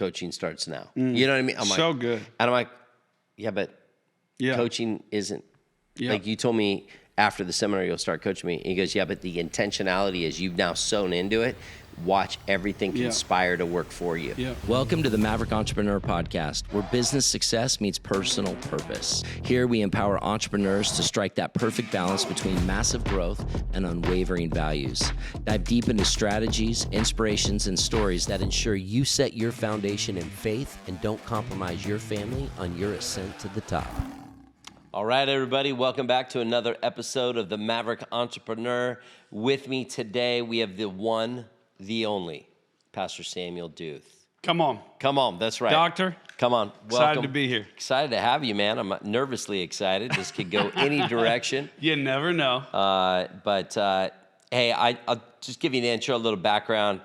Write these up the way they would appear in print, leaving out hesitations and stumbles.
coaching starts now. You know what I mean? I'm like, so good. And I'm like, yeah, but coaching isn't, like you told me after the seminar, you'll start coaching me. And he goes, yeah, but the intentionality is you've now sewn into it. Watch everything conspire to work for you. Yeah. Welcome to the Maverick Entrepreneur Podcast, where business success meets personal purpose. Here we empower entrepreneurs to strike that perfect balance between massive growth and unwavering values. Dive deep into strategies, inspirations, and stories that ensure you set your foundation in faith and don't compromise your family on your ascent to the top. All right, everybody, welcome back to another episode of the Maverick Entrepreneur. With me today, we have the one, the only, Pastor Samuel Deuth. Come on, that's right. Doctor. Come on. Excited Welcome. to be here. Excited to have you, man. I'm nervously excited. This could go any direction. You never know. Hey, I'll just give you an intro, a little background.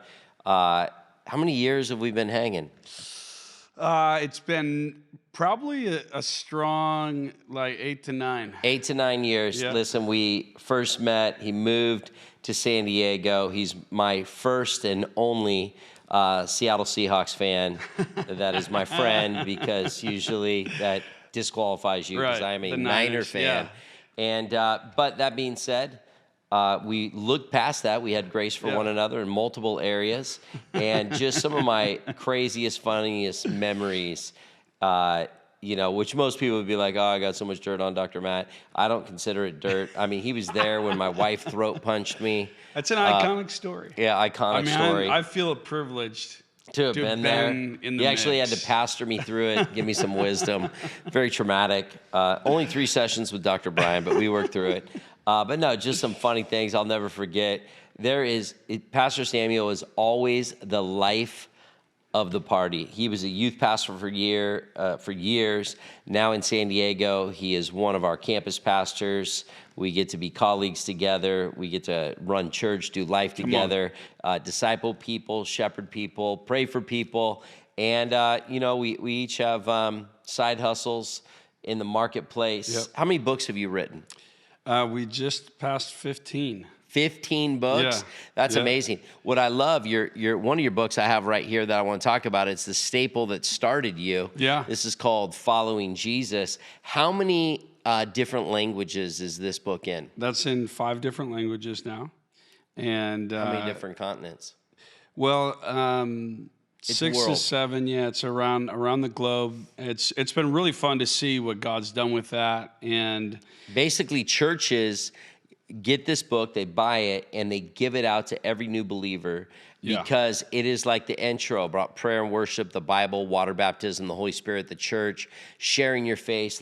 How many years have we been hanging? It's been probably a strong, 8 to 9. 8 to 9 years. Yeah. Listen, we first met. He moved to San Diego. He's my first and only Seattle Seahawks fan that is my friend, because usually that disqualifies you because I am a Niner fan. Yeah. And but that being said, we looked past that. We had grace for one another in multiple areas. And just some of my craziest, funniest memories, which most people would be like, oh, I got so much dirt on Dr. Matt. I don't consider it dirt. I mean, he was there when my wife throat punched me. That's an iconic story. Yeah, iconic story. I feel privileged to have been there. In the he actually mix. had to pastor me through it, give me some wisdom. Very traumatic. Only 3 sessions with Dr. Brian, but we worked through it. But no, just some funny things I'll never forget. Pastor Samuel is always the life of the party. He was a youth pastor for years. Now in San Diego, he is one of our campus pastors. We get to be colleagues together. We get to run church, do life together, disciple people, shepherd people, pray for people. And, we each have side hustles in the marketplace. Yep. How many books have you written? We just passed 15. 15 books? Yeah. That's amazing. What I love, your one of your books I have right here that I want to talk about, it's the staple that started you. Yeah. This is called Following Jesus. How many different languages is this book in? That's in 5 different languages now. And how many different continents? Well, 6 world. to 7, it's around the globe. It's been really fun to see what God's done with that. And basically, churches get this book, they buy it, and they give it out to every new believer because it is like the intro about prayer and worship, the Bible, water baptism, the Holy Spirit, the church, sharing your faith,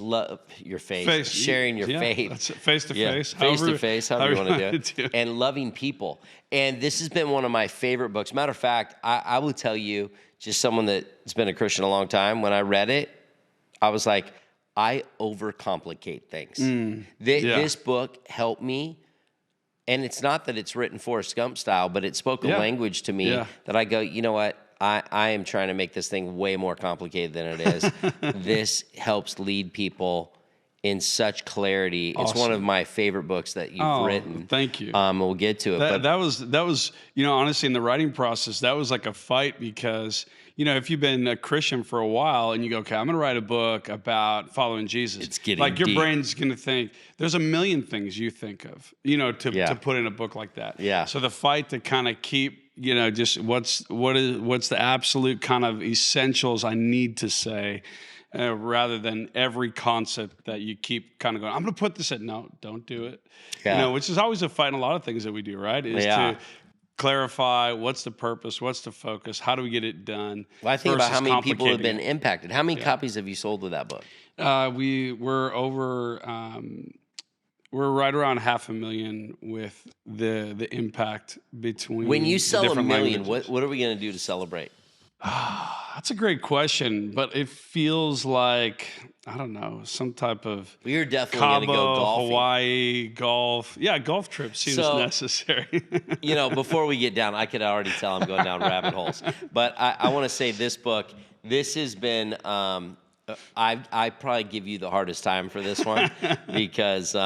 sharing your faith. That's it, face to face. Face to face, however you want to do it, and loving people. And this has been one of my favorite books. Matter of fact, I will tell you, just someone that's been a Christian a long time, when I read it, I was like, I overcomplicate things. This book helped me, and it's not that it's written Forrest Gump style, but it spoke a language to me that I go, you know what? I am trying to make this thing way more complicated than it is. This helps lead people in such clarity. Awesome. It's one of my favorite books that you've written. Thank you. We'll get to it. That was, honestly, in the writing process, that was like a fight because, if you've been a Christian for a while and you go, okay, I'm going to write a book about following Jesus. It's getting like your deep. brain's going to think, there's a million things you think of, to put in a book like that. Yeah. So the fight to kind of keep, just what's the absolute kind of essentials I need to say, rather than every concept that you keep kind of going, I'm going to put this in. No, don't do it. Yeah. Which is always a fight in a lot of things that we do, right? Is to clarify what's the purpose, what's the focus, how do we get it done? Well, I think about how many people have been impacted. How many copies have you sold with that book? We're over, we're right around 500,000 with the impact between. When you sell the 1 million, languages. what are we going to do to celebrate? That's a great question, but it feels like, I don't know, some type of We're definitely going to go golfing. Hawaii, golf. Yeah, golf trip seems necessary. Before we get down, I could already tell I'm going down rabbit holes. But I want to say this book, this has been, I probably give you the hardest time for this one because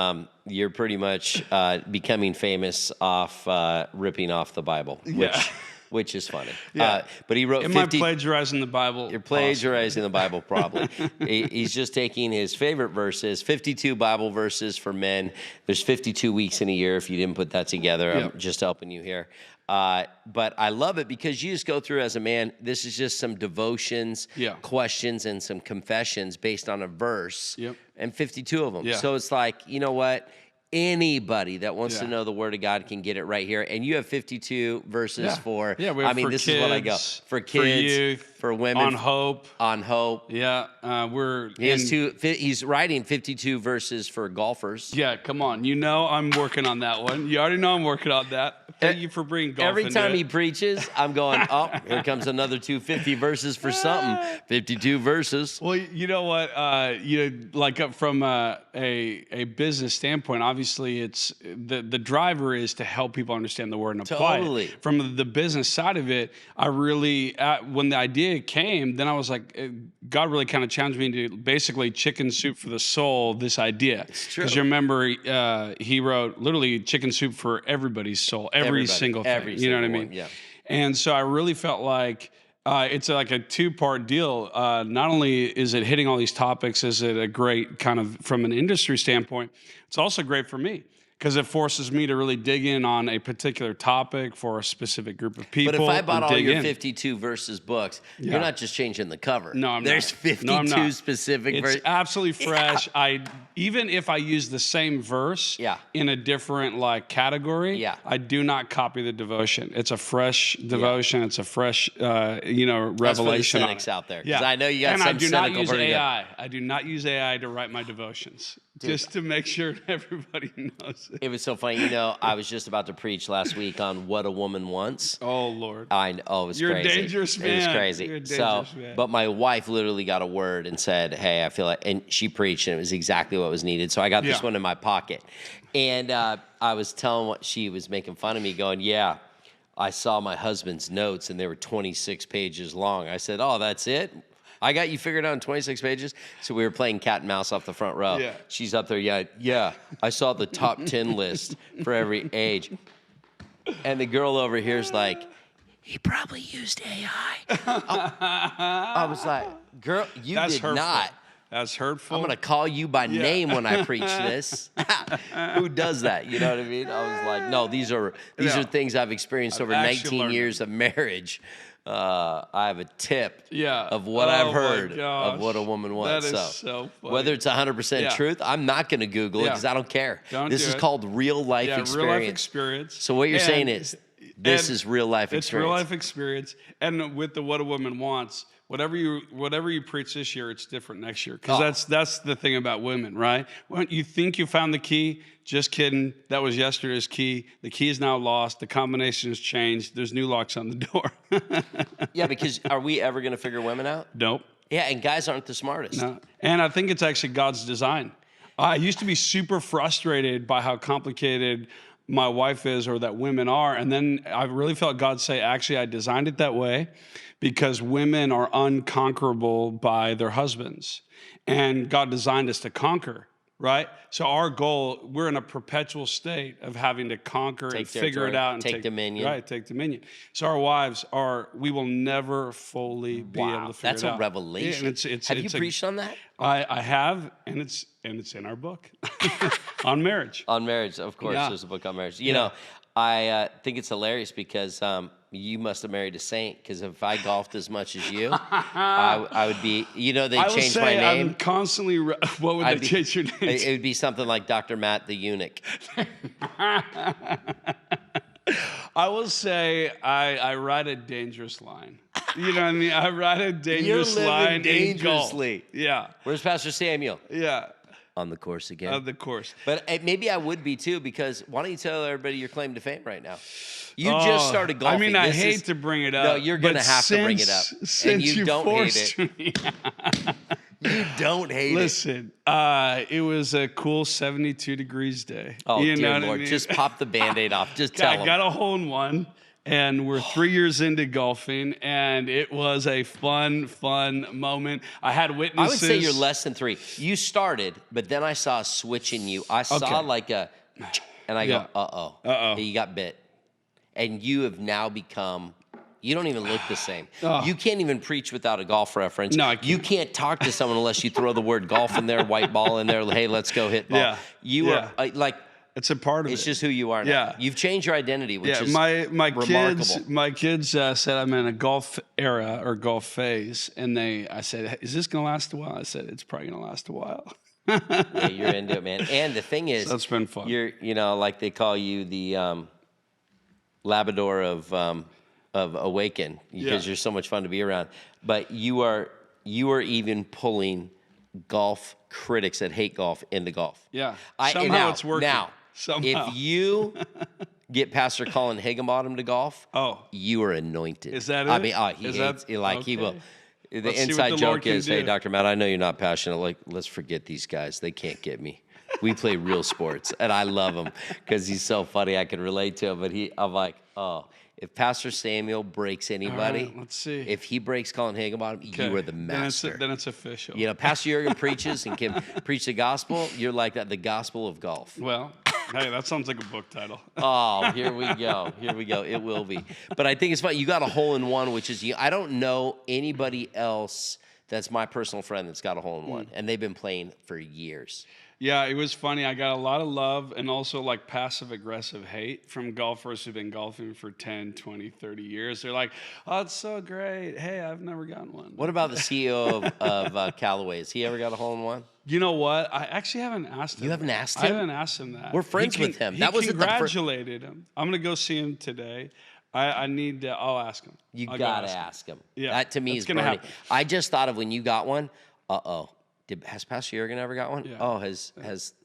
you're pretty much becoming famous off ripping off the Bible, which which is funny. Yeah. But he wrote Am 50. I plagiarizing the Bible? You're plagiarizing the Bible, probably. He's just taking his favorite verses, 52 Bible verses for men. There's 52 weeks in a year. If you didn't put that together, I'm just helping you here. But I love it because you just go through as a man. This is just some devotions, questions, and some confessions based on a verse, and 52 of them. Yeah. So it's like, you know what? Anybody that wants to know the Word of God can get it right here. And you have 52 verses for, we have I mean, for this kids, is what I go. For kids, for youth, for women. on hope. On hope. Yeah, He's writing 52 verses for golfers. Yeah, come on. You know I'm working on that one. You already know I'm working on that. Thank you for bringing golf Every into time it. he preaches, I'm going, oh, here comes another 250 verses for something. 52 verses. Well, you know what? From a business standpoint, obviously, it's the driver is to help people understand the word and apply Totally. it. From the business side of it, I really, when the idea came, then I was like, God really kind of challenged me to basically chicken soup for the soul this idea. It's true. Because you remember, he wrote literally chicken soup for everybody's soul, every single thing. You know what I mean? One, yeah. And so I really felt like it's like a two-part deal. Not only is it hitting all these topics, is it a great kind of from an industry standpoint, it's also great for me because it forces me to really dig in on a particular topic for a specific group of people. But if I bought all your in. 52 verses books, you're not just changing the cover. No, I'm There's not. 52 No, I'm not. specific It's verses. absolutely fresh. Even if I use the same verse in a different category, I do not copy the devotion. It's a fresh devotion. It's a fresh revelation. That's for the cynics out there. Because I know you got and some I do not cynical use version. AI. I do not use AI to write my devotions. Just to make sure everybody knows it. It was so funny. You know, I was just about to preach last week on what a woman wants. Oh, Lord. I know. Oh, it was You're crazy. a dangerous man. It was crazy. You're a dangerous man. But my wife literally got a word and said, hey, I feel like, and she preached and it was exactly what was needed. So I got this one in my pocket. And I was telling what she was making fun of me going, I saw my husband's notes and they were 26 pages long. I said, oh, that's it? I got you figured out in 26 pages. So we were playing cat and mouse off the front row. Yeah. She's up there. Yeah. I saw the top 10 list for every age. And the girl over here is like, he probably used AI. I was like, girl, you That's did hurtful. not. That's hurtful. I'm going to call you by name when I preach this. Who does that? You know what I mean? I was like, no, these are things I've experienced over 19 years of marriage. I have a tip of what I've heard of what a woman wants. That is so funny. Whether it's 100% truth, I'm not going to Google it because I don't care. This is called real life experience. Real life experience. So what you're saying is this is real life experience. It's real life experience. And with the what a woman wants, whatever you preach this year, it's different next year. Because that's the thing about women, right? When you think you found the key, just kidding. That was yesterday's key. The key is now lost. The combination has changed. There's new locks on the door. Yeah, because are we ever going to figure women out? Nope. Yeah, and guys aren't the smartest. No. And I think it's actually God's design. I used to be super frustrated by how complicated my wife is or that women are. And then I really felt God say, actually, I designed it that way because women are unconquerable by their husbands. And God designed us to conquer, right? So our goal, we're in a perpetual state of having to conquer and figure it out and take dominion. Right, take dominion. So our wives we will never fully be able to figure it out. That's a revelation. Yeah, have you preached on that? I have, and it's in our book on marriage. On marriage, of course. There's a book on marriage. You know, I think it's hilarious because you must have married a saint. Because if I golfed as much as you, I would be. You know, they changed my name. I'm constantly. What would they change your name? It would be something like Dr. Matt the Eunuch. I will say I ride a dangerous line. You know what I mean? I ride a dangerous line dangerously. in golf. Yeah. Where's Pastor Samuel? Yeah. On the course again. On the course. But maybe I would be too, because why don't you tell everybody your claim to fame right now? You just started golfing. I mean, I hate to bring it up. No, you're going to have to bring it up. And you don't hate it. You don't hate it. Listen, it was a cool 72 degrees day. Oh, you dear know Lord. I mean? Just pop the Band-Aid off. Just tell them. I got a hole in one, and we're 3 years into golfing, and it was a fun moment. I had witnesses. I would say you're less than 3. You started, but then I saw a switch in you. I saw like a, and I go, uh-oh. You got bit. And you have now become You don't even look the same. Oh. You can't even preach without a golf reference. No, I can't. You can't talk to someone unless you throw the word golf in there, white ball in there. Hey, let's go hit ball. Yeah. You Yeah. are like, It's a part of it's it. just who you are now. Yeah. You've changed your identity, which is my remarkable. kids said I'm in a golf era or golf phase, and I said, "Is this gonna last a while?" I said, "It's probably gonna last a while." Yeah, you're into it, man. And the thing is, So it's been fun. You're, like they call you the Labrador of Awaken because you're so much fun to be around. But you are even pulling golf critics that hate golf into golf. Yeah. Somehow It's working. Now, Somehow. if you get Pastor Colin Higginbottom to golf, Oh. you are anointed. Is that it? I mean, he Is hates, that- like he will. okay. The Let's see what inside the joke Lord can is, hey, do. Dr. Matt, I know you're not passionate. Like, let's forget these guys. They can't get me. We play real sports, and I love him because he's so funny. I can relate to him, but I'm like, oh, if Pastor Samuel breaks anybody, right, let's see. If he breaks Colin Higginbottom, you are the master. Then it's official. Pastor Jurgen preaches and can preach the gospel. You're like that, the gospel of golf. Well, hey, that sounds like a book title. Oh, here we go. Here we go. It will be. But I think it's fun. You got a hole in one, which is I don't know anybody else that's my personal friend that's got a hole in one, and they've been playing for years. Yeah, it was funny. I got a lot of love and also like passive aggressive hate from golfers who've been golfing for 10, 20, 30 years. They're like, oh, it's so great. Hey, I've never gotten one. What about the CEO of Callaway? Has he ever got a hole in one? You know what? I actually haven't asked him. You haven't asked I him? haven't asked him that. We're friends with him. He That wasn't the congratulated him. I'm going to go see him today. I need to, I'll ask him. You I'll got to ask ask him. Yeah, That to me that's is gonna burning. happen. I just thought of when you got one, has Pastor Jurgen ever got one? Yeah. Oh, has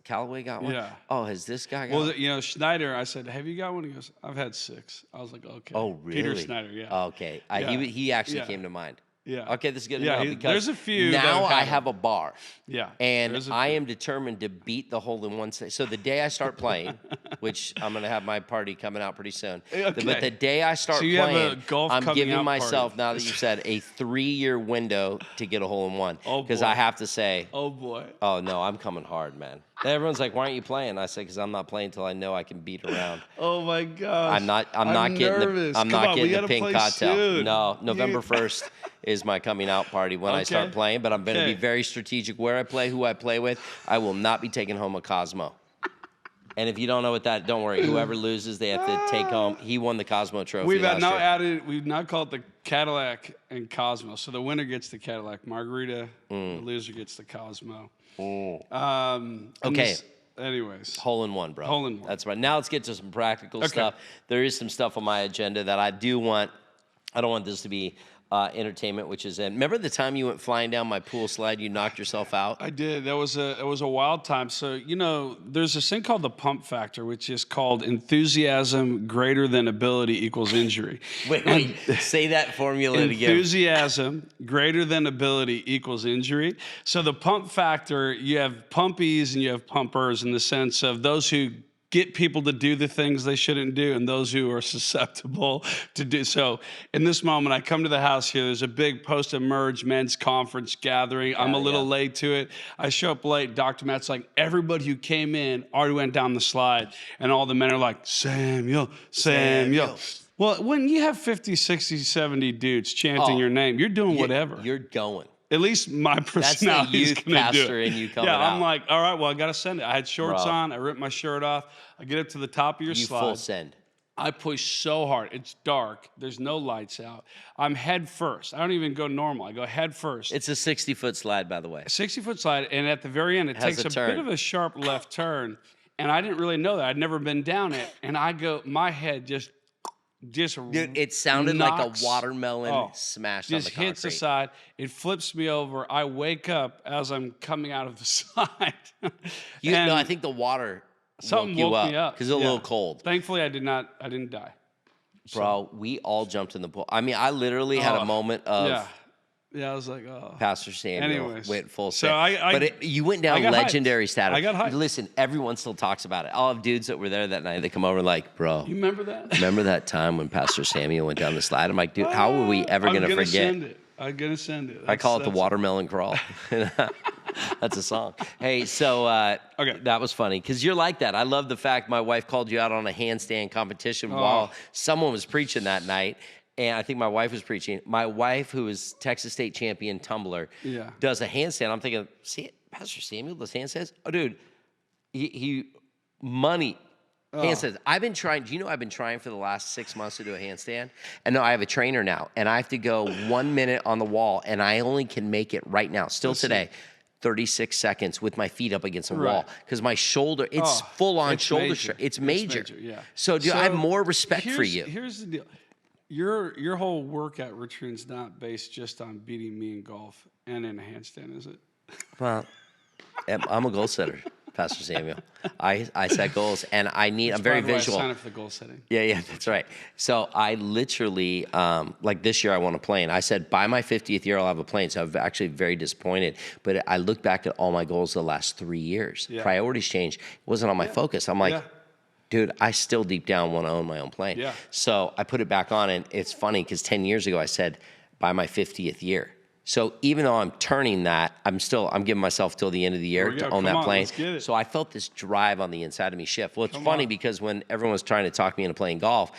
Callaway got one? Yeah. Oh, has this guy got Well, one? Schneider, I said, have you got one? He goes, I've had 6. I was like, okay. Oh, really? Peter Schneider, yeah. Okay. Yeah. He actually Yeah. came to mind. Yeah. Okay, this is good to Yeah, know he- because there's a few that now have had I them. have a bar. Yeah. And there's a I few. am determined to beat the hole in one. So the day I start playing, which I'm going to have my party coming out pretty soon. Okay. But the day I start So you have a playing, golf I'm coming giving out myself, party. now that you said, a 3-year window to get a hole in one. Oh, Because boy. I have to say, Oh, boy. oh, no, I'm coming hard, man. Everyone's like, why aren't you playing? I said, because I'm not playing until I know I can beat around. Oh, my gosh. I'm not getting nervous. I'm Come not on, we getting the gotta pink play cocktail. soon. No, November 1st is my coming out party when I start Okay. playing, but I'm going to be Okay. very strategic where I play, who I play with. I will not be taking home a Cosmo. And if you don't know what that, don't worry. Whoever loses, they have to take home. He won the Cosmo trophy We've last year. we've now called it the Cadillac and Cosmo. So the winner gets the Cadillac Margarita, the loser gets the Cosmo. And Okay. Anyways. Hole in one, bro. Hole in one. That's right. Now let's get to some practical Okay. stuff. There is some stuff on my agenda that I do want. I don't want this to be entertainment, which is in. Remember the time you went flying down my pool slide? You knocked yourself out. I did. It was a wild time. So, there's this thing called the pump factor, which is called enthusiasm greater than ability equals injury. Wait. Say that formula again. Enthusiasm greater than ability equals injury. So the pump factor, you have pumpies and you have pumpers in the sense of those who get people to do the things they shouldn't do and those who are susceptible to do so. In this moment, I come to the house here. There's a big post-emerge men's conference gathering. I'm a little late to it. I show up late. Dr. Matt's like, everybody who came in already went down the slide. And all the men are like, Samuel. Well, when you have 50, 60, 70 dudes chanting your name, you're doing whatever. You're going. At least my personality is youth going to do pastor it. in you coming yeah, I'm out. like, all right, well, I got to send it. I had shorts Bro. on. I ripped my shirt off. I get up to the top of your You slide. full send. I push so hard. It's dark. There's no lights out. I'm head first. I don't even go normal. I go head first. It's a 60-foot slide, by the way. 60-foot slide, and at the very end, it Has takes a a turn. bit of a sharp left turn, and I didn't really know that. I'd never been down it, and I go, my head just Dude, it sounded like knocks- a watermelon smashed on the just concrete. hits the side. It flips me over. I wake up as I'm coming out of the slide. And I think the water something woke you woke me up because it's a little cold. Thankfully, I didn't die. Bro, we all jumped in the pool. I mean, I literally had a moment of Yeah, I was like, oh. Pastor Samuel Anyways, went full so send. You went down I got hyped. legendary status. I got hyped. Listen, everyone still talks about it. I'll have dudes that were there that night that come over like, bro, You remember that? remember that time when Pastor Samuel went down the slide? I'm like, dude, how are we ever going to forget? Send it. I'm going to send it. I call it the That's- watermelon crawl. That's a song. Hey, so Okay. that was funny because you're like that. I love the fact my wife called you out on a handstand competition while someone was preaching that night. and I think my wife was preaching. My wife, who is Texas State champion tumbler, does a handstand. I'm thinking, see, Pastor Samuel does handstands? Oh, dude, he handstands. I've been trying. Do you know I've been trying for the last 6 months to do a handstand? And no, I have a trainer now, and I have to go 1 minute on the wall, and I only can make it right now, still today, 36 seconds with my feet up against a wall because my shoulder, it's full on shoulder strength. It's major. So, dude, I have more respect for you. Here's the deal. Your whole workout routine's not based just on beating me in golf and in a handstand, is it? Well, I'm a goal setter, Pastor Samuel. I set goals, and I'm very visual. I signed up for the goal setting. Yeah, that's right. So I literally, like this year, I want a plane. I said by my 50th year, I'll have a plane. So I'm actually very disappointed. But I look back at all my goals the last 3 years. Yeah. Priorities changed. It wasn't on my focus. I'm like, dude, I still deep down want to own my own plane. Yeah. So I put it back on, and it's funny because 10 years ago I said by my 50th year. So even though I'm turning that, I'm giving myself till the end of the year to own that plane. So I felt this drive on the inside of me shift. Well, it's funny because when everyone was trying to talk me into playing golf,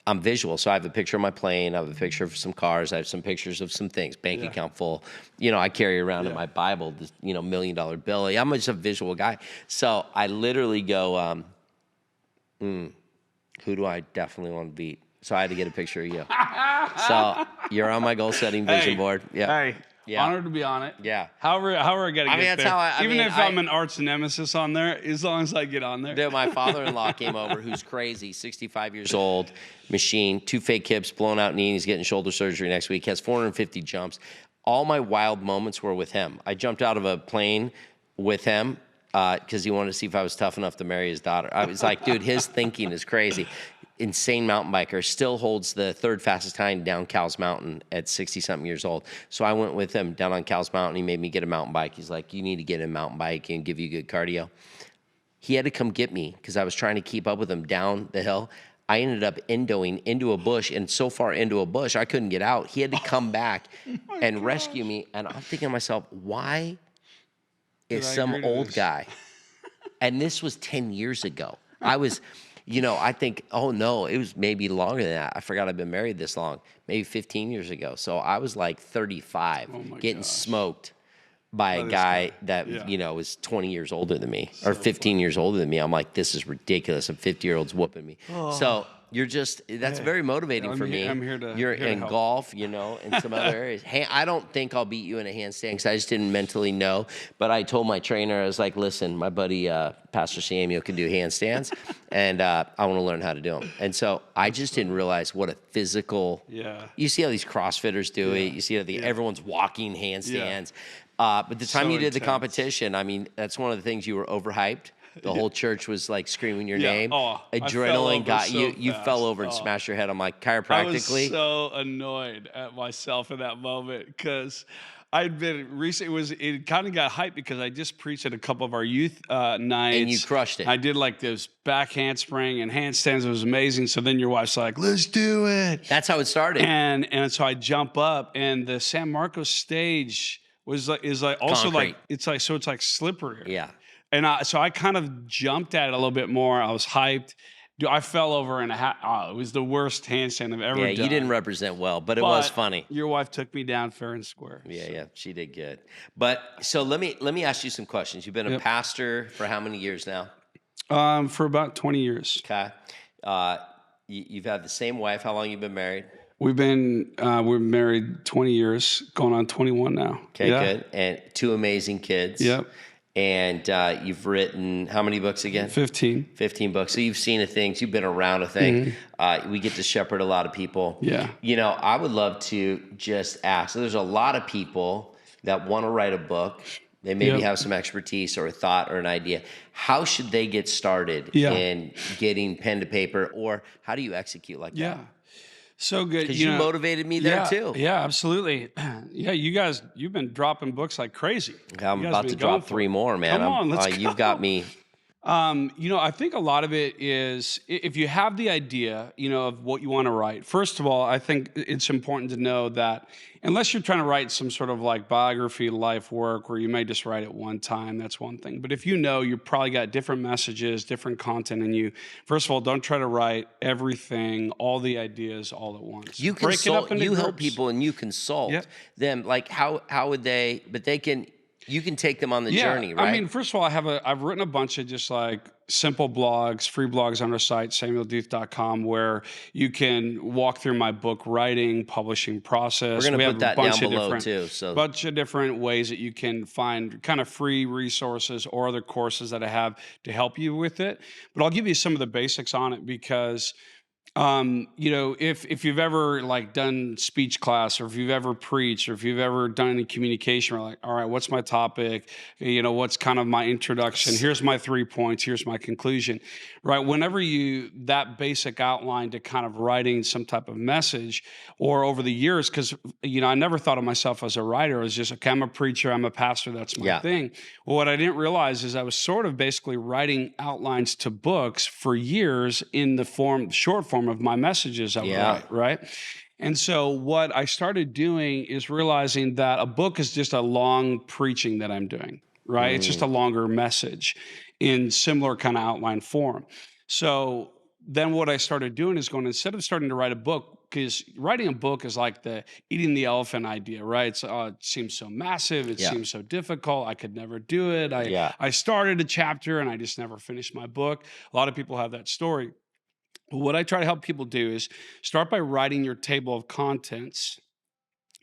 I'm visual. So I have a picture of my plane. I have a picture of some cars. I have some pictures of some things, bank account full. I carry around in my Bible, this, $1 million bill. I'm just a visual guy. So I literally go, who do I definitely want to beat? So I had to get a picture of you. So you're on my goal setting vision board. Yeah. Honored to be on it. Yeah. However I got to get there. Even if I'm an arch nemesis on there, as long as I get on there. Dude, my father-in-law came over, who's crazy, 65 years old, machine, 2 fake hips, blown out knee. He's getting shoulder surgery next week. Has 450 jumps. All my wild moments were with him. I jumped out of a plane with him because he wanted to see if I was tough enough to marry his daughter. I was like, dude, his thinking is crazy. Insane mountain biker, still holds the 3rd fastest time down Cowles Mountain at 60-something years old. So I went with him down on Cowles Mountain. He made me get a mountain bike. He's like, you need to get a mountain bike and give you good cardio. He had to come get me because I was trying to keep up with him down the hill. I ended up endoing into a bush, and so far into a bush, I couldn't get out. He had to come back and rescue me. And I'm thinking to myself, why is some old guy? And this was 10 years ago. I was... I think, oh no, it was maybe longer than that. I forgot I've been married this long, maybe 15 years ago. So I was like 35, getting smoked by a guy that, was 20 years older than me or 15 years older than me. I'm like, this is ridiculous. A 50-year-old's whooping me. So that's very motivating for me. You're in golf, and some other areas. Hey, I don't think I'll beat you in a handstand because I just didn't mentally know. But I told my trainer, I was like, listen, my buddy Pastor Samuel can do handstands, and I want to learn how to do them. And so I just didn't realize what a physical. Yeah. You see how these CrossFitters do it. You see how everyone's walking handstands. But the time you did the competition, I mean, that's one of the things you were overhyped. The whole church was like screaming your name. Adrenaline got you. You fell over and smashed your head. I'm like, chiropractically. I was so annoyed at myself in that moment because I'd been recently. It kind of got hyped because I just preached at a couple of our youth nights. And you crushed it. I did like this back handspring and handstands. It was amazing. So then your wife's like, let's do it. That's how it started. And so I jump up, and the San Marcos stage is like also concrete. It's like slippery. Yeah. And so I kind of jumped at it a little bit more. I was hyped. Dude, I fell over it was the worst handstand I've ever done. Yeah, you didn't represent well, but it was funny. Your wife took me down fair and square. Yeah, she did good. But so let me ask you some questions. You've been a pastor for how many years now? For about 20 years. Okay. You've had the same wife. How long you been married? We're married 20 years, going on 21 now. Okay, good. And 2 amazing kids. Yep. And you've written how many books again? 15. 15 books. So you've seen things. You've been around a thing. We get to shepherd a lot of people. Yeah. I would love to just ask. So there's a lot of people that want to write a book. They maybe have some expertise or a thought or an idea. How should they get started in getting pen to paper, or how do you execute like that? Yeah. So good. Because you motivated me there too. Yeah, absolutely. Yeah, you've been dropping books like crazy. I'm about to drop 3 more, man. Come on, let's go. You've got me I think a lot of it is if you have the idea, of what you want to write. First of all, I think it's important to know that unless you're trying to write some sort of like biography, life work, where you may just write it one time, that's one thing. But if you probably got different messages, different content in you. First of all, don't try to write everything, all the ideas all at once. You Break it up consult, into you help groups. people and you consult Yep. them. Like how would they, but you can take them on the journey, right? I mean, first of all, I've written a bunch of just like simple blogs, free blogs on our site, samueldeuth.com, where you can walk through my book writing, publishing process. We're going to put that down below too. So bunch of different ways that you can find kind of free resources or other courses that I have to help you with it. But I'll give you some of the basics on it because if you've ever like done speech class, or if you've ever preached, or if you've ever done any communication, we're like, all right, what's my topic? What's kind of my introduction? Here's my 3 points. Here's my conclusion, right? Whenever that basic outline to kind of writing some type of message, or over the years, because, I never thought of myself as a writer. I was just, okay, I'm a preacher, I'm a pastor, that's my thing. Well, what I didn't realize is I was sort of basically writing outlines to books for years in the short form of my messages I would write, right? And so what I started doing is realizing that a book is just a long preaching that I'm doing, right? It's just a longer message in similar kind of outline form. So then what I started doing is instead of starting to write a book, because writing a book is like the eating the elephant idea, right? It seems so massive. It seems so difficult. I could never do it. I started a chapter and I just never finished my book. A lot of people have that story. What I try to help people do is start by writing your table of contents,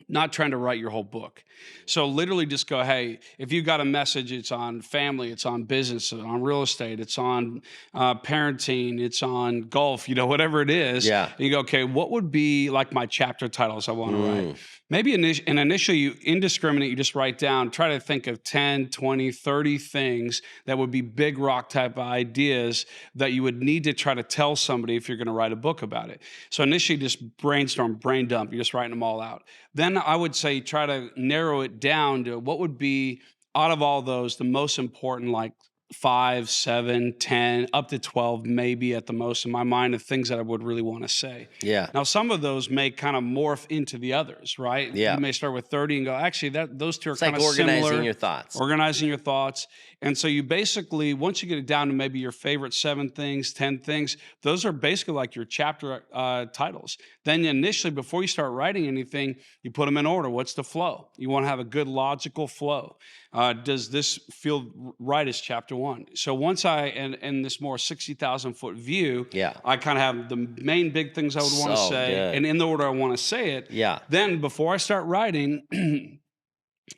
not trying to write your whole book. So literally just go, hey, if you've got a message, it's on family, it's on business, it's on real estate, it's on parenting, it's on golf, whatever it is. Yeah. And you go, okay, what would be like my chapter titles I want to write? Maybe initially you indiscriminate, you just write down, try to think of 10, 20, 30 things that would be big rock type of ideas that you would need to try to tell somebody if you're going to write a book about it. So initially just brainstorm, brain dump, you're just writing them all out. Then I would say try to narrow it down to what would be out of all those the most important, like 5, 7, 10, up to 12, maybe at the most in my mind, of things that I would really want to say. Yeah. Now, some of those may kind of morph into the others, right? Yeah. You may start with 30 and go, actually, those two are kind of like similar. organizing your thoughts. Organizing your thoughts. And so you basically, once you get it down to maybe your favorite 7 things, 10 things, those are basically like your chapter titles. Then initially, before you start writing anything, you put them in order. What's the flow? You want to have a good logical flow. Does this feel right as chapter 1? So once in this more 60,000 foot view, I kind of have the main big things I would want to say, and in the order I want to say it. Then before I start writing,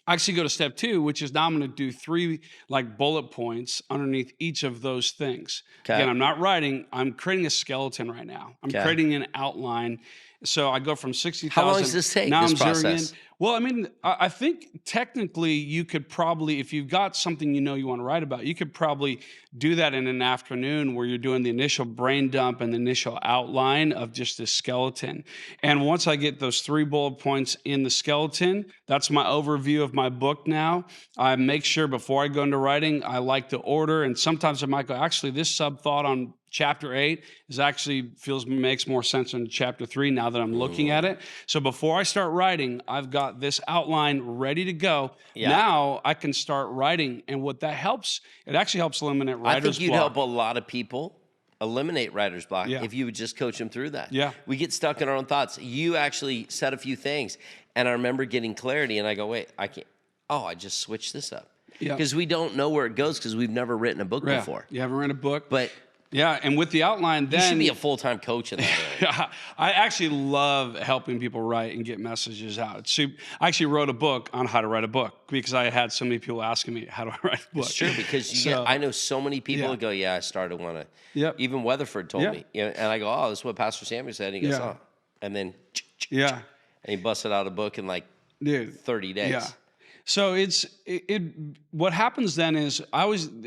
I actually go to step 2, which is now I'm going to do 3 like bullet points underneath each of those things. Again, I'm not writing, I'm creating a skeleton right now. I'm creating an outline. So I go from 60,000. How long does this take, now this I'm zeroing process? in. Well, I mean, I think technically you could probably, if you've got something you want to write about, you could probably do that in an afternoon where you're doing the initial brain dump and the initial outline of just this skeleton. And once I get those 3 bullet points in the skeleton, that's my overview of my book now. I make sure before I go into writing, I like to order. And sometimes I might go, actually, this sub-thought on chapter 8 makes more sense in chapter 3 now that I'm looking at it. So before I start writing, I've got this outline ready to go. Now I can start writing. And what that helps, it actually helps eliminate writer's block. I think you'd help a lot of people eliminate writer's block if you would just coach them through that. We get stuck in our own thoughts. You actually said a few things, and I remember getting clarity, and I go, wait, I can't. Oh, I just switched this up. Because we don't know where it goes because we've never written a book before. You haven't written a book? But and with the outline, then you should be a full-time coach in that area. I actually love helping people write and get messages out. I actually wrote a book on how to write a book because I had so many people asking me, how do I write a book? It's true, because I know so many people that go, I started want to. Even Weatherford told me. And I go, oh, this is what Pastor Samuel said. And he goes, oh. And then, and he busted out a book in like 30 days. So what happens then is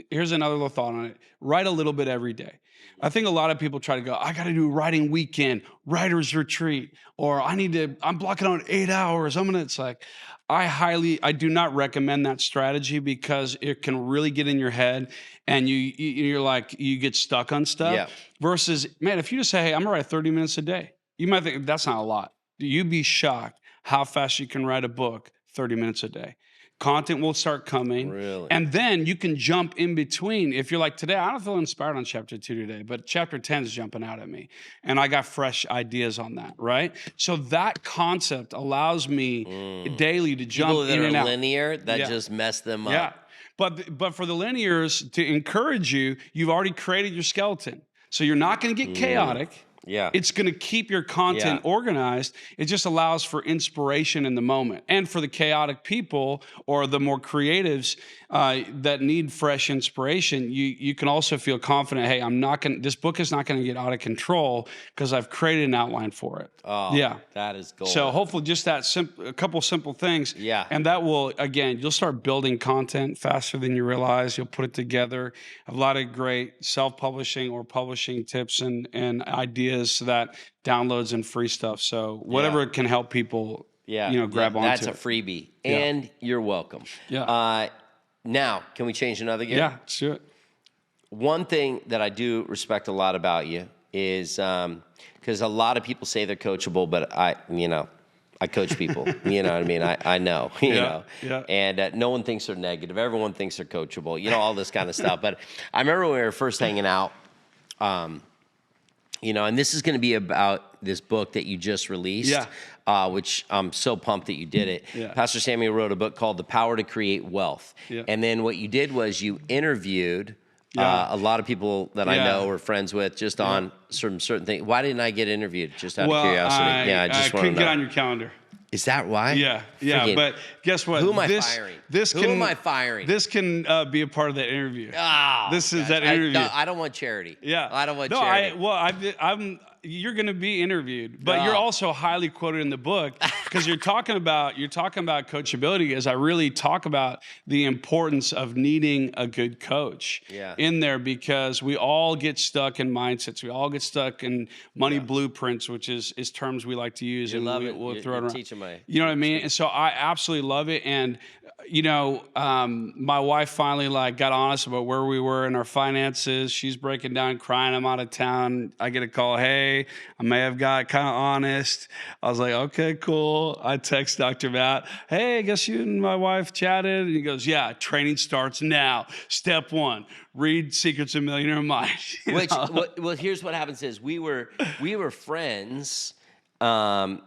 here's another little thought on it. Write a little bit every day. I think a lot of people try to go, I got to do writing weekend, writer's retreat, or I'm blocking out 8 hours. It's like, I do not recommend that strategy because it can really get in your head and you're like, you get stuck on stuff. Yeah. Versus, man, if you just say, hey, I'm gonna write 30 minutes a day, you might think that's not a lot. You'd be shocked how fast you can write a book 30 minutes a day. Content will start coming. Really? And then you can jump in between. If you're like, today, I don't feel inspired on chapter 2 today, but chapter 10 is jumping out at me. And I got fresh ideas on that, right? So that concept allows me daily to jump People that in and are out. linear, that just mess them up. Yeah. But for the linears, to encourage you, you've already created your skeleton. So you're not going to get chaotic. Yeah. It's going to keep your content organized. It just allows for inspiration in the moment. And for the chaotic people or the more creatives that need fresh inspiration, you can also feel confident, hey, this book is not going to get out of control because I've created an outline for it. Oh, yeah. That is gold. So hopefully just a couple simple things. Yeah. And that will, again, you'll start building content faster than you realize. You'll put it together. A lot of great self-publishing or publishing tips and ideas so that downloads and free stuff. So whatever can help people, grab onto. That's a freebie. And you're welcome. Yeah. Now, can we change another gear? Yeah, let's do it. One thing that I do respect a lot about you is because a lot of people say they're coachable, but I coach people. You know what I mean? I know, you know. Yeah. And no one thinks they're negative. Everyone thinks they're coachable, all this kind of stuff. But I remember when we were first hanging out, and this is going to be about this book that you just released, which I'm so pumped that you did it. Yeah. Pastor Samuel wrote a book called The Power to Create Wealth. Yeah. And then what you did was you interviewed a lot of people that I know or friends with just on certain things. Why didn't I get interviewed? Just out of curiosity. I just want to couldn't know. get on your calendar. Is that why? Yeah. Freaking, But guess what? Who am I firing? Who am I firing? This can be a part of that interview. Oh, this is that interview. I don't want charity. Yeah. I don't want charity. You're going to be interviewed, but you're also highly quoted in the book because you're talking about coachability as I really talk about the importance of needing a good coach in there because we all get stuck in mindsets. We all get stuck in money blueprints, which is terms we like to use. We'll throw it around. Teaching my, you know what I mean? And so I absolutely love it. And my wife finally got honest about where we were in our finances. She's breaking down, crying. I'm out of town. I get a call. Hey, I may have got kind of honest. I was like, okay, cool. I text Dr. Matt. Hey, I guess you and my wife chatted. And he goes, yeah, training starts now. Step 1, read Secrets of a Millionaire Mind. Well, here's what happens is we were friends. And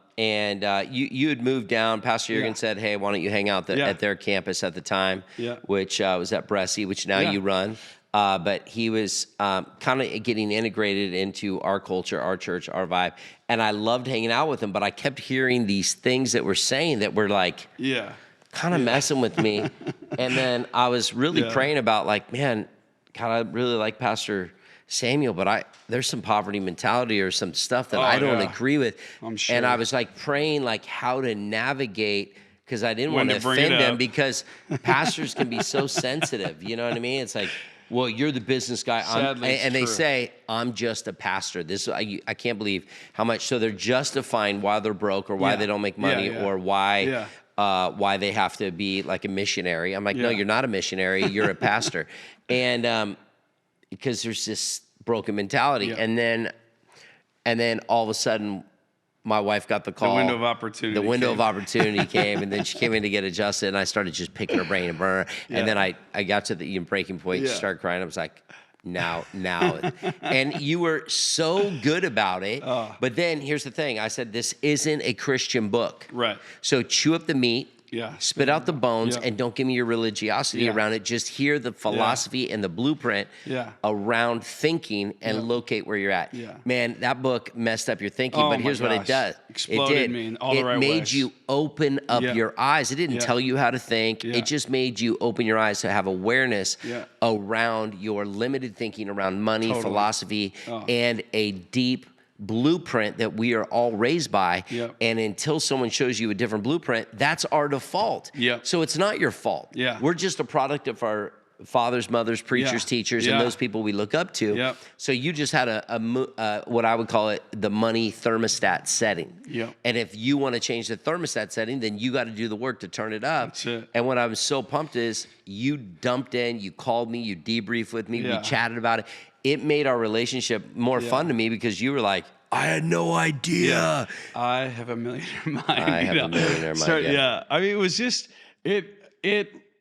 you had moved down. Pastor Jurgen said, hey, why don't you hang out at their campus at the time, which was at Bressie, which now you run. But he was kind of getting integrated into our culture, our church, our vibe. And I loved hanging out with him, but I kept hearing these things that were saying that were kind of messing with me. And then I was really praying about man, God, I really like Pastor Samuel, but there's some poverty mentality or some stuff that I don't agree with. I'm sure. And I was praying how to navigate because I didn't want to offend him because pastors can be so sensitive. You know what I mean? It's well, you're the business guy. And they say, I'm just a pastor. I can't believe how much. So they're justifying why they're broke or why they don't make money or why they have to be like a missionary. I'm like, no, you're not a missionary. You're a pastor. And because there's this broken mentality. And then all of a sudden, my wife got the call. The window of opportunity. The window of opportunity came, and then she came in to get adjusted, and I started just picking her brain and burning her. And then I got to the breaking point, she started crying. I was like, now. And you were so good about it. But then here's the thing. I said, this isn't a Christian book. Right. So chew up the meat. Spit out the bones and don't give me your religiosity around it. Just hear the philosophy and the blueprint around thinking and locate where you're at. Man, that book messed up your thinking, but here's what it does. Exploded me in all the right ways. It made ways. you open up your eyes. It didn't tell you how to think. It just made you open your eyes to have awareness around your limited thinking around money, philosophy, and a deep blueprint that we are all raised by. And until someone shows you a different blueprint, that's our default. So it's not your fault. We're just a product of our fathers, mothers, preachers, teachers, and those people we look up to. Yep. So you just had what I would call it the money thermostat setting. Yep. And if you want to change the thermostat setting, then you got to do the work to turn it up. That's it. And what I was so pumped is you dumped in, you called me, you debriefed with me, we chatted about it. It made our relationship more fun to me because you were like, I had no idea. Yeah. I have a millionaire mind. I have a millionaire mind. So, I mean, it was just,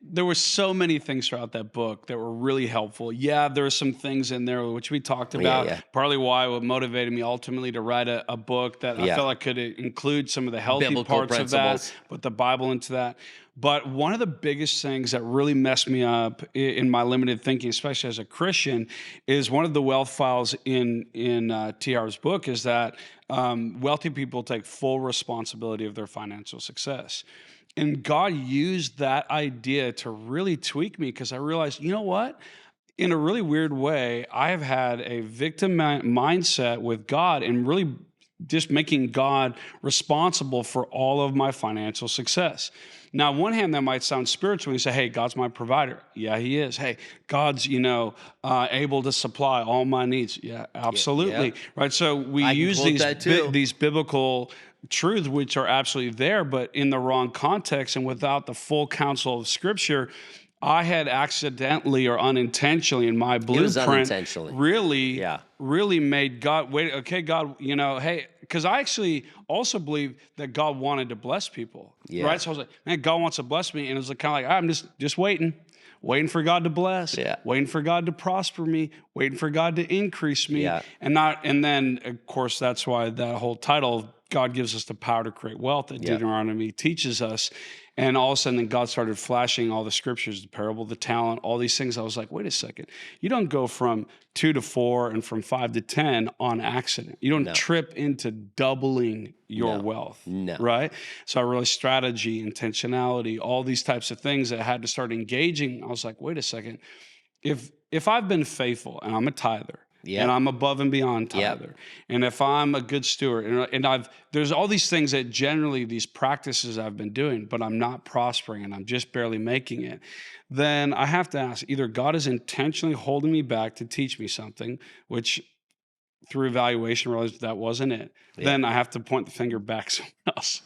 there were so many things throughout that book that were really helpful. Yeah, there are some things in there which we talked about, partly why it motivated me ultimately to write a book that I felt like could include some of the healthy biblical parts principles. of that, put the Bible into that. But one of the biggest things that really messed me up in my limited thinking, especially as a Christian, is one of the wealth files in TR's book is that wealthy people take full responsibility of their financial success. And God used that idea to really tweak me because I realized, you know what? In a really weird way, I have had a victim mindset with God and really just making God responsible for all of my financial success. Now, on one hand, that might sound spiritual. You say, hey, God's my provider. Yeah, he is. Hey, God's, able to supply all my needs. Yeah, absolutely. Yeah. Right. So we use these biblical truths, which are absolutely there, but in the wrong context and without the full counsel of Scripture. I had accidentally or unintentionally in my blueprint really made God wait. Okay, God, hey, because I actually also believe that God wanted to bless people, right? So I was like, man, God wants to bless me, and it was kind of like I'm just waiting for God to bless, waiting for God to prosper me, waiting for God to increase me, and then of course that's why that whole title, God gives us the power to create wealth, that Deuteronomy teaches us. And all of a sudden, then God started flashing all the scriptures, the parable, the talent, all these things. I was like, wait a second. You don't go from 2 to 4 and from 5 to 10 on accident. You don't trip into doubling your wealth, right? So I realized strategy, intentionality, all these types of things that I had to start engaging. I was like, wait a second. If I've been faithful and I'm a tither, and I'm above and beyond tither. And if I'm a good steward, and there's all these things that generally these practices I've been doing, but I'm not prospering and I'm just barely making it, then I have to ask, either God is intentionally holding me back to teach me something, which through evaluation realized that wasn't it. Then I have to point the finger back somewhere else.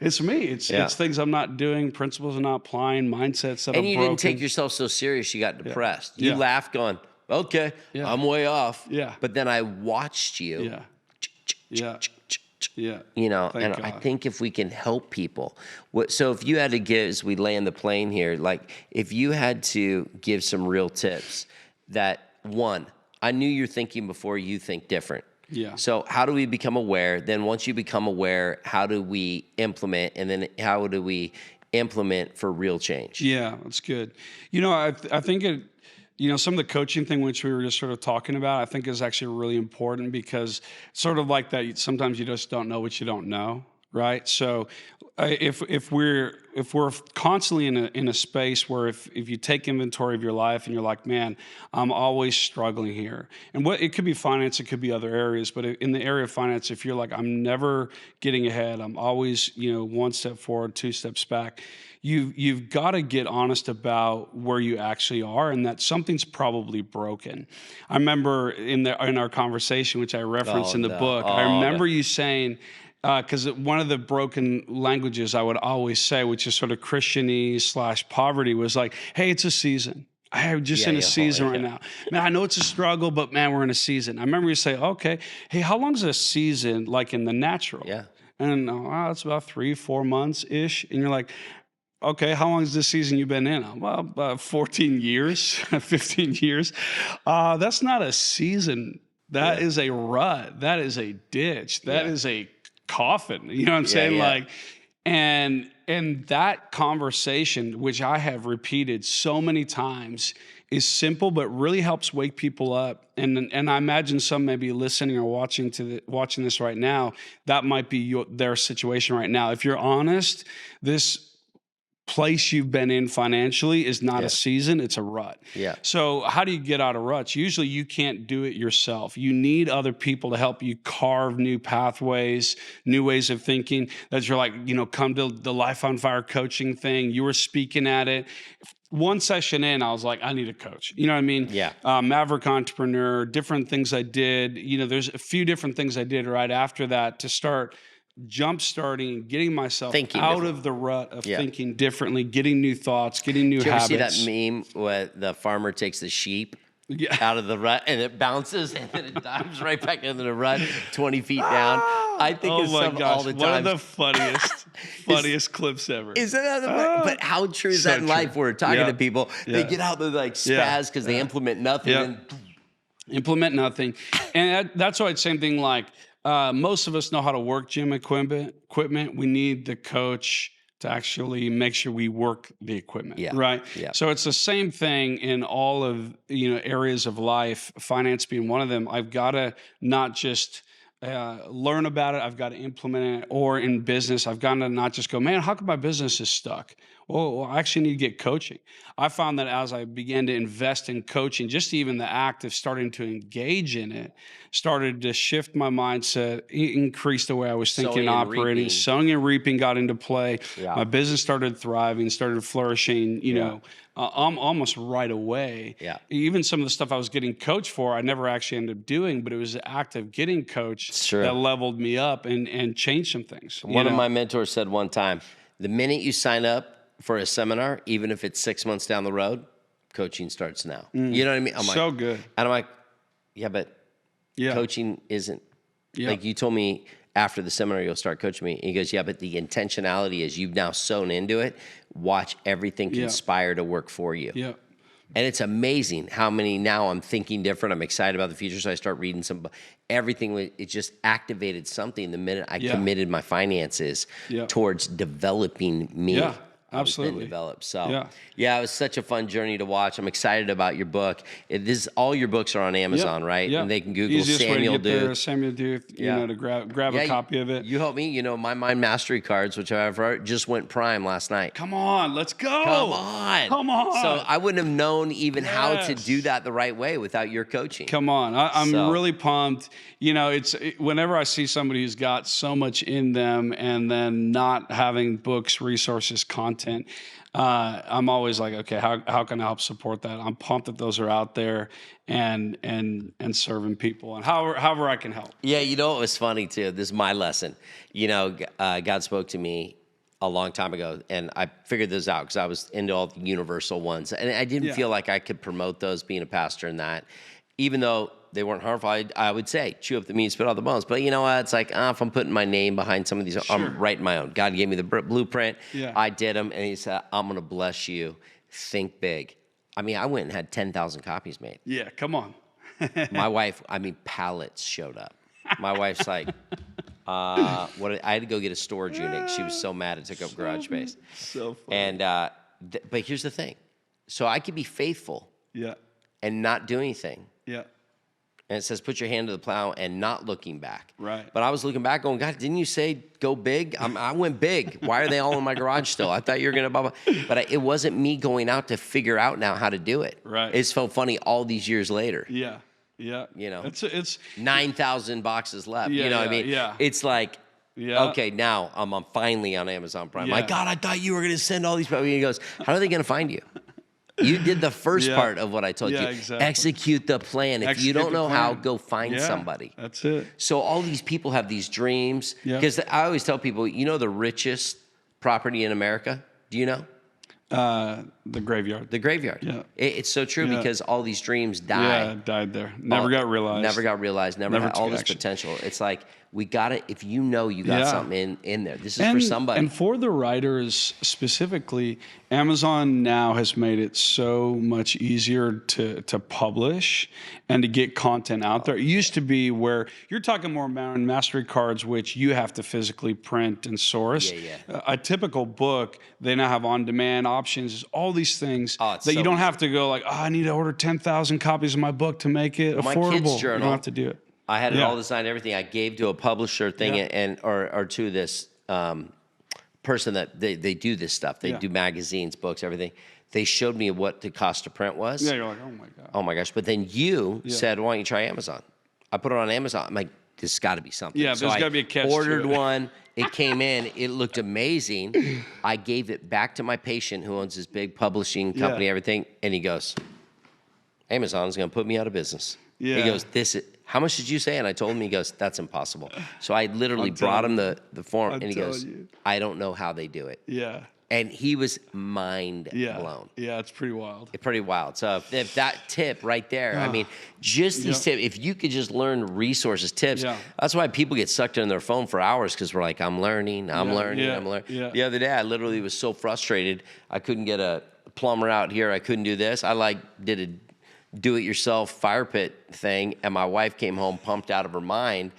It's me. It's things I'm not doing, principles I'm not applying, mindsets that I'm broken. And you didn't take yourself so serious, you got depressed. You laughed going, okay, I'm way off. But then I watched you. I think if we can help people. So if you had to give, as we land the plane here, like if you had to give some real tips that, one, I knew you're thinking before you think different. So how do we become aware? Then once you become aware, how do we implement? And then how do we implement for real change? Yeah, that's good. I think it, some of the coaching thing, which we were just sort of talking about, I think is actually really important because sort of like that, sometimes you just don't know what you don't know, right? So if we're constantly in a space where if you take inventory of your life and you're like, man, I'm always struggling here, and it could be finance, it could be other areas, but in the area of finance, if you're like, I'm never getting ahead, I'm always one step forward, 2 steps back. You've got to get honest about where you actually are, and that something's probably broken. I remember in our conversation, which I referenced in the book, I remember you saying, because one of the broken languages I would always say, which is sort of Christianese / poverty, was like, hey, it's a season. I'm just in a season right now. Man, I know it's a struggle, but man, we're in a season. I remember you say, okay, hey, how long is a season like in the natural? And it's about 3-4 months-ish. And you're like, okay, how long is this season you've been in? Well, about 14 years, 15 years. That's not a season. That is a rut. That is a ditch. That is a coffin. You know what I'm saying? Like, and that conversation, which I have repeated so many times, is simple, but really helps wake people up. And I imagine some may be listening or watching this right now. That might be their situation right now. If you're honest, this place you've been in financially is not a season, it's a rut. Yeah. So how do you get out of ruts? Usually you can't do it yourself. You need other people to help you carve new pathways, new ways of thinking. That you're like, come to the Life on Fire coaching thing. You were speaking at it. One session in, I was like, I need a coach. You know what I mean? Yeah. Maverick entrepreneur, different things I did. There's a few different things I did right after that to start jump-starting, getting myself out of the rut of thinking differently, getting new thoughts, getting new habits. Did you ever see that meme where the farmer takes the sheep out of the rut and it bounces and then it dives right back into the rut 20 feet down? I think it's all the time. One of the funniest clips ever. Isn't that but how true is that in life? We're talking to people, they get out, they're like spaz because they implement nothing. And implement nothing. And that's why it's same thing like, most of us know how to work gym equipment. We need the coach to actually make sure we work the equipment, right? Yeah. So it's the same thing in all of areas of life, finance being one of them. I've got to not just learn about it, I've got to implement it. Or in business, I've got to not just go, man, how come my business is stuck? Well, I actually need to get coaching. I found that as I began to invest in coaching, just even the act of starting to engage in it started to shift my mindset, increase the way I was thinking, operating. Sowing and reaping got into play. Yeah. My business started thriving, started flourishing, almost right away. Yeah. Even some of the stuff I was getting coached for, I never actually ended up doing, but it was the act of getting coached that leveled me up and changed some things. One of my mentors said one time, the minute you sign up for a seminar, even if it's 6 months down the road, coaching starts now. You know what I mean? I'm so good. And I'm like, but coaching isn't. Like you told me after the seminar, you'll start coaching me. And he goes, but the intentionality is you've now sewn into it. Watch everything conspire to work for you. Yeah. And it's amazing how many now I'm thinking different. I'm excited about the future. So I start reading everything. It just activated something the minute I committed my finances towards developing me. Yeah. Absolutely. Developed. So it was such a fun journey to watch. I'm excited about your book. All your books are on Amazon, right? Yeah. And they can Google Easiest Samuel way to get there, Deuth. Samuel Deuth, to grab a copy of it. You helped me. My Mind Mastery cards, which I have, just went prime last night. Come on, let's go. Come on. So I wouldn't have known even how to do that the right way without your coaching. Come on. I'm really pumped. It's whenever I see somebody who's got so much in them and then not having books, resources, content, I'm always like, okay, how can I help support that? I'm pumped that those are out there and serving people and however I can help. Yeah, it was funny too. This is my lesson. God spoke to me a long time ago, and I figured this out because I was into all the universal ones, and I didn't feel like I could promote those being a pastor in that, even though they weren't harmful. I would say, chew up the meat, spit out the bones. But you know what? It's like, if I'm putting my name behind some of these, I'm writing my own. God gave me the blueprint. Yeah. I did them, and he said, I'm going to bless you. Think big. I went and had 10,000 copies made. Yeah, come on. My wife, pallets showed up. My wife's like, I had to go get a storage unit. She was so mad it took up garage space. So funny. And, but here's the thing. So I could be faithful and not do anything. Yeah. And it says, put your hand to the plow and not looking back. Right. But I was looking back going, God, didn't you say go big? I went big. Why are they all in my garage still? I thought you were going to blah, blah. But it wasn't me going out to figure out now how to do it. Right. It's so funny all these years later. Yeah. Yeah. It's 9,000 boxes left. Yeah, you know what I mean? Yeah. It's like, okay, now I'm finally on Amazon Prime. My God, I thought you were going to send all these people. He goes, how are they going to find you? You did the first part of what I told you. Exactly. Execute the plan. If you don't know how, go find somebody. That's it. So all these people have these dreams. Because I always tell people, the richest property in America? Do you know? The graveyard. The graveyard. Yeah. It's so true because all these dreams died there. Never got realized. Never had all this potential. It's like, we got it. If you know you got something in there, this is for somebody. And for the writers specifically, Amazon now has made it so much easier to publish and to get content out there. It used to be where you're talking more about mastery cards, which you have to physically print and source. A typical book, they now have on-demand options, all these things that you don't have to go like, I need to order 10,000 copies of my book to make it affordable. My kids' journal, you don't have to do it. I had it all designed, everything. I gave to a publisher thing or to this person that they do this stuff. They do magazines, books, everything. They showed me what the cost of print was. Yeah, you're like, oh my God. Oh my gosh. But then you said, why don't you try Amazon? I put it on Amazon. I'm like, this has got to be something. Yeah, so there's got to be a catch to ordered it. one. It came in. It looked amazing. I gave it back to my patient who owns this big publishing company, everything. And he goes, Amazon's going to put me out of business. Yeah. He goes, how much did you say? And I told him, he goes, that's impossible. So I literally brought him the form, and he goes, I don't know how they do it. Yeah. And he was mind blown. Yeah, it's pretty wild. It's pretty wild. So if that tip right there, I mean, just these tips, if you could just learn resources, tips, that's why people get sucked in their phone for hours, because we're like, I'm learning. Yeah. The other day, I literally was so frustrated. I couldn't get a plumber out here. I couldn't do this. I did a do-it-yourself fire pit thing, and my wife came home pumped out of her mind,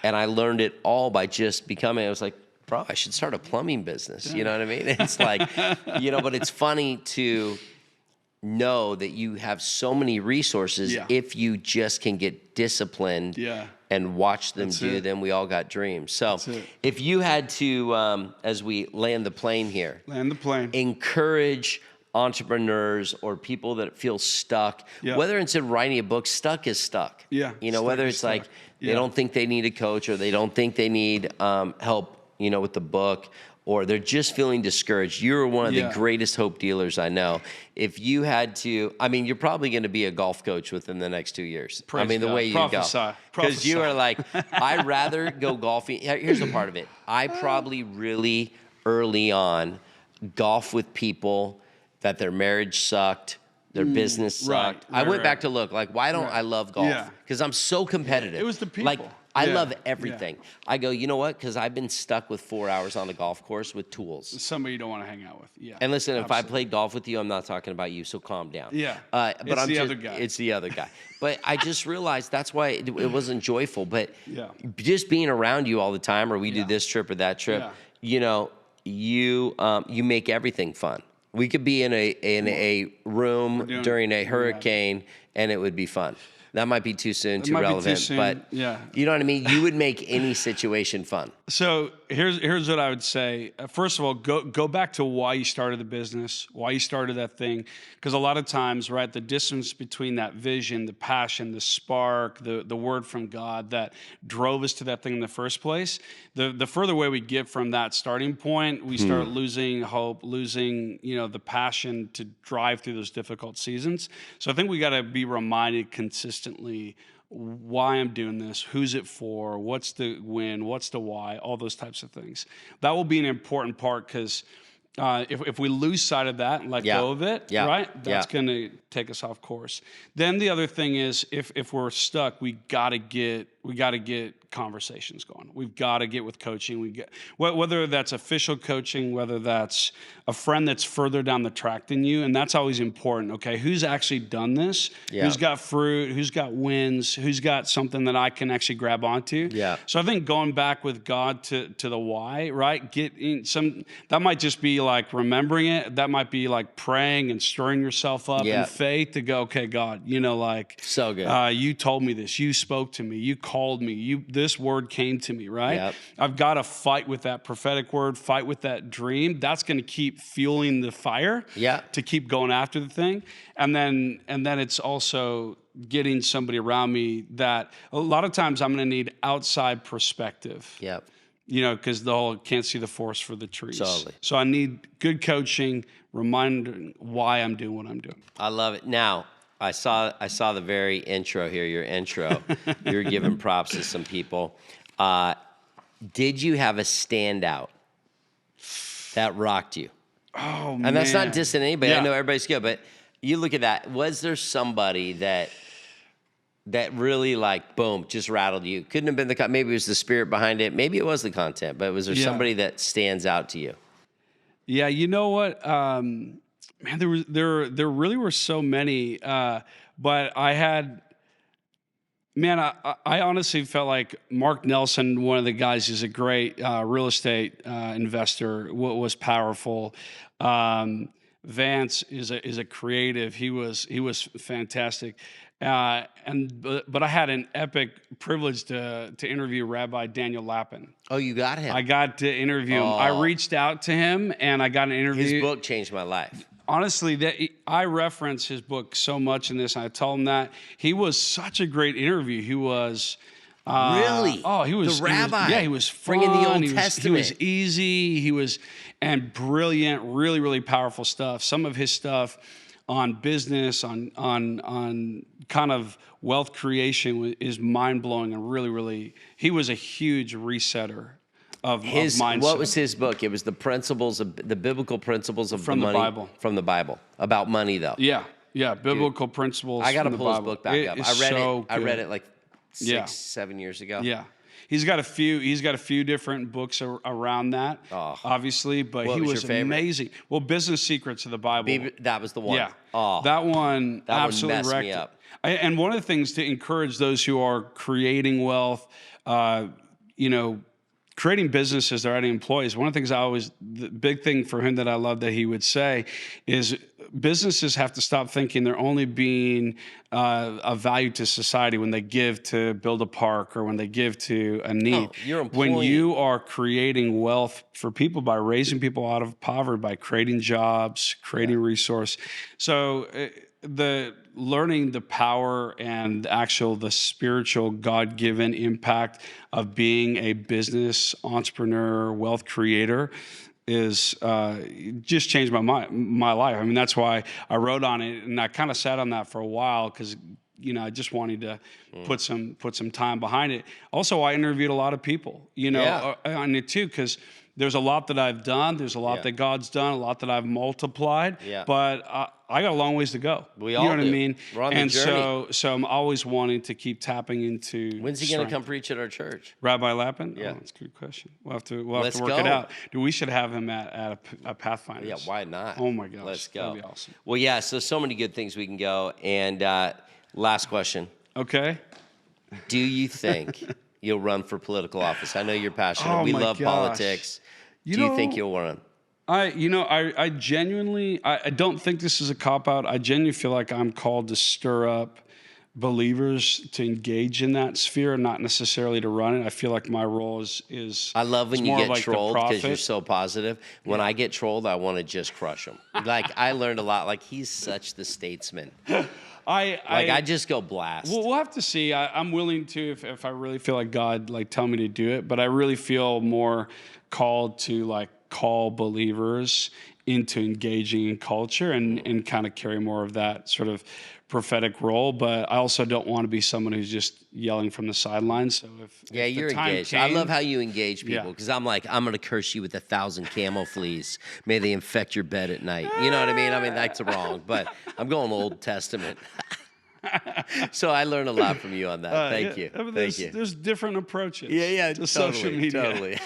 and I learned it all by just becoming, I was like, bro, I should start a plumbing business. You know what I mean? It's like, but it's funny to know that you have so many resources if you just can get disciplined and watch them do them. We all got dreams. So if you had to, as we land the plane here, encourage entrepreneurs or people that feel stuck, whether it's in writing a book, stuck is stuck. Whether it's like they don't think they need a coach, or they don't think they need help, with the book, or they're just feeling discouraged. You're one of the greatest hope dealers I know. If you had to, you're probably going to be a golf coach within the next 2 years. Praise the God. way you go. Because you are like, I'd rather go golfing. Here's the part of it. I probably really early on golf with people that their marriage sucked, their business sucked. I went back to look, like, why don't I love golf? Because I'm so competitive. It was the people. Like, I love everything. I go, you know what? Because I've been stuck with 4 hours on the golf course with tools. Somebody you don't want to hang out with. Yeah. And listen, if I played golf with you, I'm not talking about you, so calm down. Yeah. But it's the other guy. It's the other guy. But I just realized that's why it wasn't joyful. But just being around you all the time, or we do this trip or that trip, you make everything fun. We could be in a room during a hurricane, and it would be fun. That might be too soon, too relevant, but you know what I mean? You would make any situation fun. So here's what I would say. First of all, go back to why you started the business, why you started that thing. Because a lot of times, right, the distance between that vision, the passion, the spark, the word from God that drove us to that thing in the first place, the further away we get from that starting point, we start losing hope, losing, the passion to drive through those difficult seasons. So I think we got to be reminded consistently why I'm doing this, who's it for, what's the win, what's the why, all those types of things. That will be an important part, because if we lose sight of that and let go of it, right, that's going to take us off course. Then the other thing is, if we're stuck, we got to get conversations going. We've got to get with coaching. Whether that's official coaching, whether that's a friend that's further down the track than you, and that's always important. Okay, who's actually done this? Who's got fruit? Who's got wins? Who's got something that I can actually grab onto? So I think going back with God to the why, right? That might just be like remembering it. That might be like praying and stirring yourself up in faith to go, okay, God, so good. You told me this. You spoke to me. You called me. This word came to me, right? I've got to fight with that prophetic word, fight with that dream. That's going to keep fueling the fire to keep going after the thing. And then it's also getting somebody around me that a lot of times I'm going to need outside perspective. Because the whole can't see the forest for the trees. Totally. So I need good coaching, reminding why I'm doing what I'm doing. I love it. Now, I saw the very intro here, your intro. You were giving props to some people. Did you have a standout that rocked you? Oh, man. And that's not dissing anybody. I know everybody's good, but you look at that. Was there somebody that really, like, boom, just rattled you? Couldn't have been maybe it was the spirit behind it. Maybe it was the content, but was there somebody that stands out to you? Yeah, you know what? Man, there really were so many, but I had, man, I honestly felt like Mark Nelson, one of the guys, is a great real estate investor, was powerful. Vance is a creative. He was fantastic. But I had an epic privilege to interview Rabbi Daniel Lappin. Oh, you got him. I got to interview him. I reached out to him and I got an interview. His book changed my life. Honestly, I reference his book so much in this, and I told him that he was such a great interview. He was Really? Oh, he was the rabbi. He was fun. Bringing the Old He Testament. was easy. He was and brilliant. Really, really powerful stuff. Some of his stuff on business, on kind of wealth creation is mind blowing and really, really. He was a huge resetter of mindset. What was his book? It was the biblical principles of From the money, Bible. From the Bible about money, though. Yeah, biblical principles. I got to from the pull his Bible. book back up. I read it like Yeah. 7 years ago. Yeah. He's got a few different books around that, obviously, but What he was was your favorite? amazing. Well, Business Secrets of the Bible. That was the one. Yeah. Oh, That one absolutely messed wrecked me it. up. And one of the things to encourage those who are creating wealth, creating businesses, they're adding employees. One of the things the big thing for him that I love that he would say is businesses have to stop thinking they're only being of value to society when they give to build a park or when they give to a need. No, you're employing. When you are creating wealth for people by raising people out of poverty, by creating jobs, creating resource. So the learning the power and the spiritual God-given impact of being a business entrepreneur, wealth creator is just changed my life. I mean, that's why I wrote on it, and I kind of sat on that for a while because I just wanted to put some time behind it. Also, I interviewed a lot of people, on it too, because there's a lot that I've done. There's a lot that God's done, a lot that I've multiplied. Yeah. But I got a long ways to go. We all You know what do. I mean? We're on the journey. So I'm always wanting to keep tapping into. When's he going to come preach at our church? Rabbi Lappin? Yeah. Oh, that's a good question. We'll have to Let's work go. it out. Dude, we should have him at a Pathfinder. Yeah, why not? Oh my gosh. Let's go. That'd be awesome. Well, yeah, so many good things we can go. And last question. Okay. Do you think you'll run for political office? I know you're passionate. Oh We my love gosh. politics. Do you think you'll run? I genuinely, I don't think this is a cop-out. I genuinely feel like I'm called to stir up believers to engage in that sphere and not necessarily to run it. I feel like my role is I love when you more get like the trolled because you're prophet. so positive. When I get trolled, I want to just crush them. Like, I learned a lot. Like, he's such the statesman. I just go blast. We'll have to see. I'm willing to if I really feel like God tell me to do it, but I really feel more called to call believers into engaging in culture and kind of carry more of that sort of prophetic role. But I also don't want to be someone who's just yelling from the sidelines. So if you're the time engaged. I came- love how you engage people Yeah. because I'm going to curse you with 1,000 camel fleas. May they infect your bed at night. You know what I mean? I mean, that's wrong, but I'm going Old Testament. So I learned a lot from you on that. Thank you. I mean, Thank you. There's different approaches. Yeah, to social media. Totally.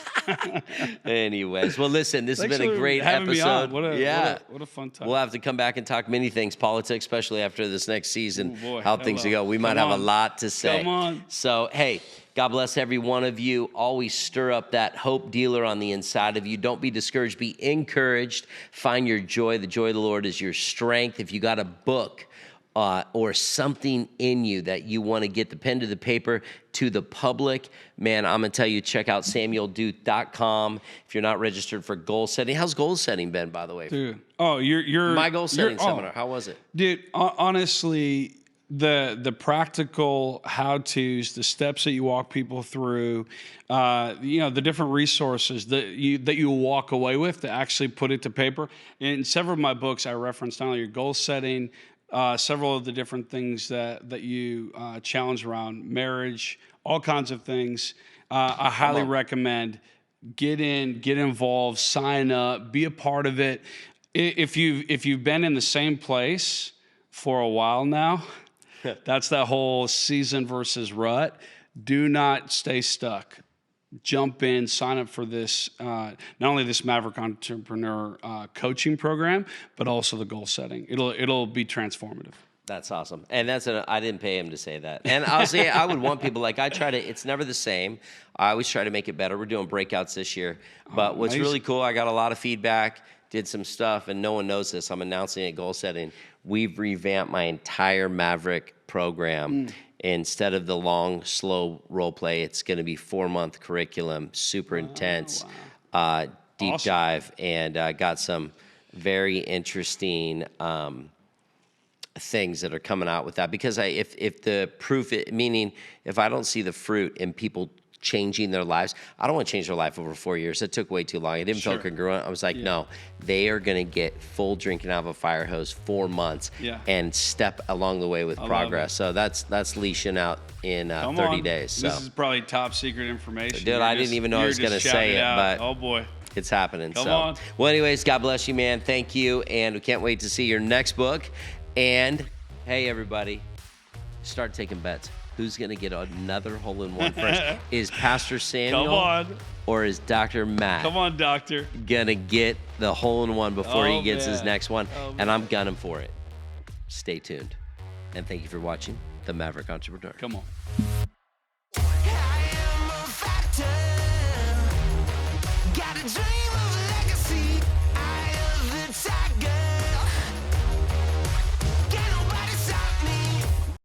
Anyways, well, listen, this Thanks has been a for great having me episode. on. What a fun time. We'll have to come back and talk many things, politics, especially after this next season, Oh, boy. how things Hello. go. We might Come have a on. lot to say. Come on. So, hey, God bless every one of you. Always stir up that hope dealer on the inside of you. Don't be discouraged. Be encouraged. Find your joy. The joy of the Lord is your strength. If you got a book, or something in you that you want to get the pen to the paper to the public, man, I'm going to tell you, check out SamuelDeuth.com. If you're not registered for goal setting. How's goal setting been, by the way? Dude. Oh, you're My goal setting you're- seminar. How was it? Dude, honestly, the practical how-tos, the steps that you walk people through, the different resources that you walk away with to actually put it to paper. In several of my books, I referenced not only your goal setting, several of the different things that you challenge around marriage, all kinds of things. I highly recommend get involved, sign up, be a part of it. If you've been in the same place for a while now, that's that whole season versus rut. Do not stay stuck. Jump in, sign up for this, not only this Maverick Entrepreneur coaching program, but also the goal setting. It'll be transformative. That's awesome. And I didn't pay him to say that. And I'll say, I would want people, it's never the same. I always try to make it better. We're doing breakouts this year. But what's nice. really cool, I got a lot of feedback. did some stuff, and no one knows this. I'm announcing at goal setting. We've revamped my entire Maverick program. Instead of the long, slow role play, it's going to be 4-month curriculum, super intense, deep Awesome. dive, and got some very interesting things that are coming out with that. Because if the proof, meaning if I don't see the fruit in people changing their lives, I don't want to change their life over 4 years. It took way too long. It didn't feel congruent. I was like, no, they are going to get full drinking out of a fire hose 4 months and step along the way with progress. So that's leashing out in 30 days. So. This is probably top secret information. Dude, I didn't even know I was going to say it, but oh boy, it's happening. Come on. Well, anyways, God bless you, man. Thank you. And we can't wait to see your next book. And hey, everybody, start taking bets. Who's going to get another hole-in-one first? Is Pastor Samuel come on, or is Dr. Matt come on, doctor, going to get the hole-in-one before he gets his man. next one? Oh, and I'm gunning for it. Stay tuned. And thank you for watching The Maverick Entrepreneur. come on.